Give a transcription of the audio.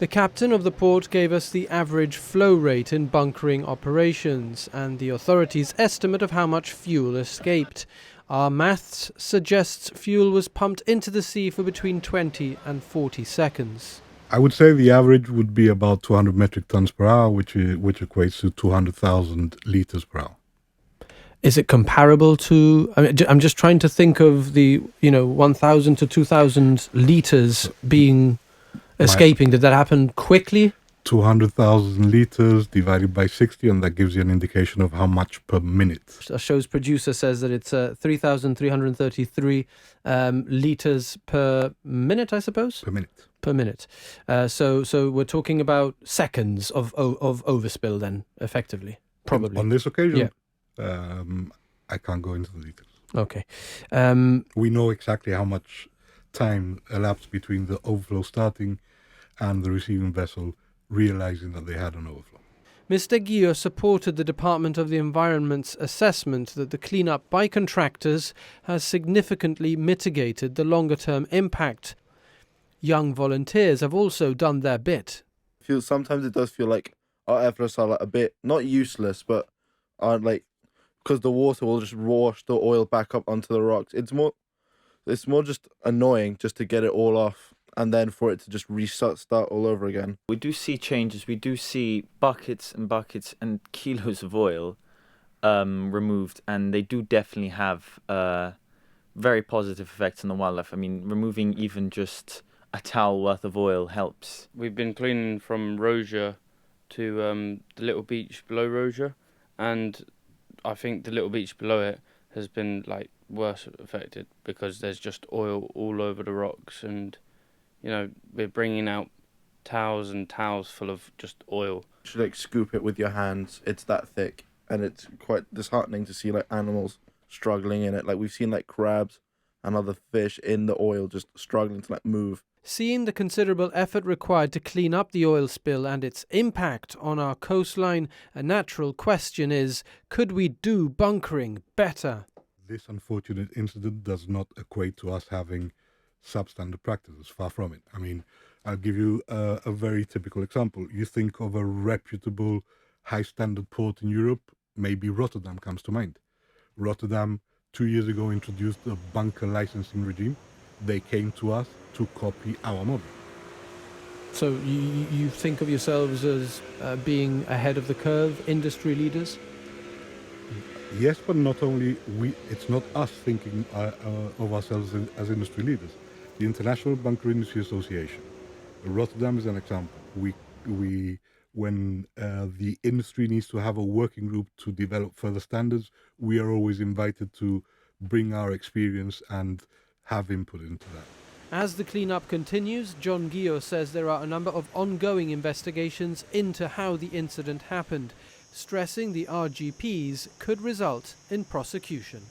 The captain of the port gave us the average flow rate in bunkering operations and the authorities' estimate of how much fuel escaped. Our maths suggests fuel was pumped into the sea for between 20 and 40 seconds. I would say the average would be about 200 metric tons per hour, which equates to 200,000 litres per hour. Is it comparable to... I'm just trying to think of the, 1,000 to 2,000 litres being... escaping. Did that happen quickly? 200,000 litres divided by 60, and that gives you an indication of how much per minute. Our show's producer says that it's 3,333 litres per minute, I suppose? Per minute. So we're talking about seconds of overspill then, effectively, probably. On this occasion, I can't go into the details. Okay. We know exactly how much time elapsed between the overflow starting and the receiving vessel realizing that they had an overflow. Mr. Ghio supported the Department of the Environment's assessment that the cleanup by contractors has significantly mitigated the longer-term impact. Young volunteers have also done their bit. Sometimes it does feel like our efforts are a bit, not useless, but aren't because the water will just wash the oil back up onto the rocks. It's more just annoying just to get it all off and then for it to just start all over again. We do see changes. We do see buckets and buckets and kilos of oil removed, and they do definitely have very positive effects on the wildlife. I mean, removing even just a towel worth of oil helps. We've been cleaning from Roja to the little beach below Roja, and I think the little beach below it has been worse affected because there's just oil all over the rocks, and we're bringing out towels and towels full of just oil. You should scoop it with your hands. It's that thick, and it's quite disheartening to see animals struggling in it. We've seen crabs and other fish in the oil just struggling to move. Seeing the considerable effort required to clean up the oil spill and its impact on our coastline, a natural question is, could we do bunkering better? This unfortunate incident does not equate to us having substandard practices, far from it. I mean, I'll give you a very typical example. You think of a reputable high-standard port in Europe, maybe Rotterdam comes to mind. Rotterdam 2 years ago introduced a bunker licensing regime. They came to us to copy our model. So you think of yourselves as being ahead of the curve, industry leaders? Yes, but not only it's not us thinking of ourselves as industry leaders. The International Bunker Industry Association, Rotterdam is an example. When the industry needs to have a working group to develop further standards, we are always invited to bring our experience and have input into that. As the cleanup continues, John Ghio says there are a number of ongoing investigations into how the incident happened, stressing the RGPs could result in prosecution.